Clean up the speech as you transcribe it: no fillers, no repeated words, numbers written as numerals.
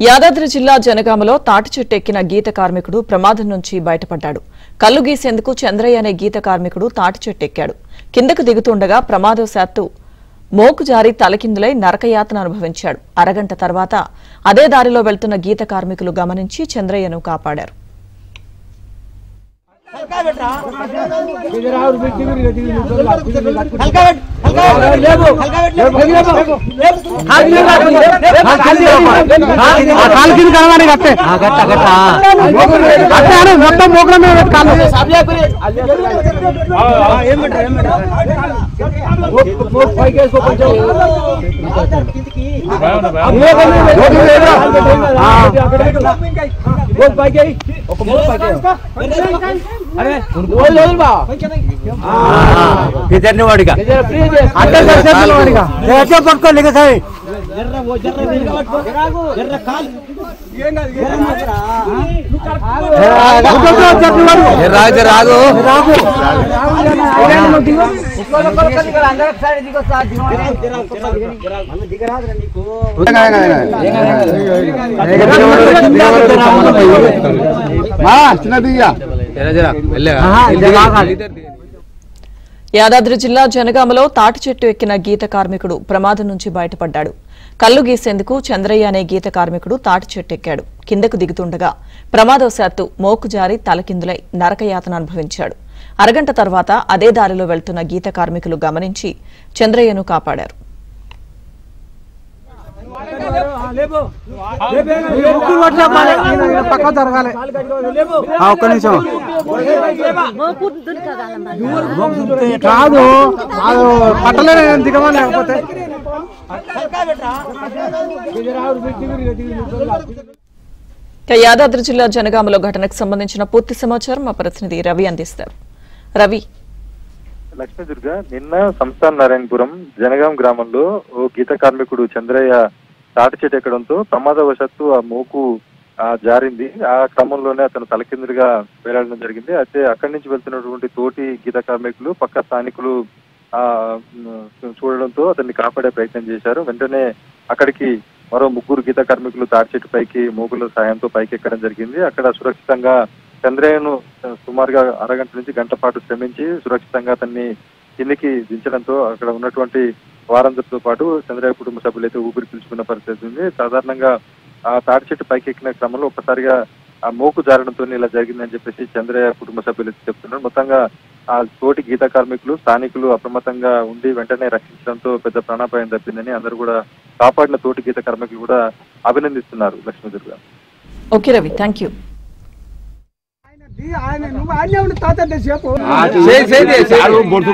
యాదాద్రి జిల్లా జనగామలో తాటి చెట్టు ఎక్కిన గీత కార్మికుడు ప్రమాదం నుంచి బయటపడ్డాడు. కల్లు గీసేందుకు చంద్రయ్య అనే గీత కార్మికుడు తాటి చెట్టు ఎక్కాడు. కిందకు దిగుతుండగా ప్రమాదవశాత్తు మోకు జారి తలకిందులై నరకయాతన అనుభవించాడు. అరగంట తర్వాత అదే దారిలో వెళ్తున్న గీత కార్మికులు గమనించి చంద్రయ్యను కాపాడారు. యాదాద్రి జిల్లా జనగామలో తాటి చెట్టు ఎక్కిన గీత కార్మికుడు ప్రమాదం నుంచి బయటపడ్డాడు. కల్లు గీసేందుకు చంద్రయ్య అనే గీత కార్మికుడు తాటి చెట్టు ఎక్కాడు. కిందకు దిగుతుండగా ప్రమాదవశాత్తు మోకు జారి తలకిందులై నరకయాతన అనుభవించాడు. అరగంట తర్వాత అదే దారిలో వెళ్తున్న గీత కార్మికులు గమనించి చంద్రయ్యను కాపాడారు. యాదాద్రి జిల్లా జనగామలో ఘటనకు సంబంధించిన పూర్తి సమాచారం మా ప్రతినిధి రవి అందిస్తారు. రవి, లక్ష్మీదుర్గ నిన్న సంస్థాన్ నారాయణపురం జనగాం గ్రామంలో ఓ గీత కార్మికుడు చంద్రయ్య తాటి చెట్టు ఎక్కడంతో ప్రమాదవశాత్తు ఆ మోకు జారింది. ఆ క్రమంలోనే అతను తలకిందులుగా వేలాడడం జరిగింది. అయితే అక్కడి నుంచి వెళ్తున్నటువంటి తోటి గీత కార్మికులు పక్క స్థానికులు చూడడంతో అతన్ని కాపాడే ప్రయత్నం చేశారు. వెంటనే అక్కడికి మరో ముగ్గురు గీత కార్మికులు తాటి చెట్టు పైకి మోకుల సాయంతో పైకి ఎక్కడం జరిగింది. అక్కడ సురక్షితంగా చంద్రయ్యను సుమారుగా అరగంట నుంచి గంట పాటు శ్రమించి సురక్షితంగా అతన్ని కిందికి దించడంతో అక్కడ ఉన్నటువంటి వారందరితో పాటు చంద్రయ్య కుటుంబ సభ్యులైతే ఊపిరి పీల్చుకున్న పరిస్థితి ఉంది. సాధారణంగా ఆ తాటి చెట్టు పైకి ఎక్కిన క్రమంలో ఒక్కసారిగా ఆ మోకు జారడంతో ఇలా జరిగిందని చెప్పేసి చంద్రయ్య కుటుంబ సభ్యులు చెప్తున్నారు. మొత్తంగా ఆ తోటి గీత కార్మికులు స్థానికులు అప్రమత్తంగా ఉండి వెంటనే రక్షించడంతో పెద్ద ప్రాణాపాయం తప్పిందని అందరూ కూడా కాపాడిన తోటి గీత కార్మికులు కూడా అభినందిస్తున్నారు. Lakshmidurga. Okay Ravi, thank you. బొట్టు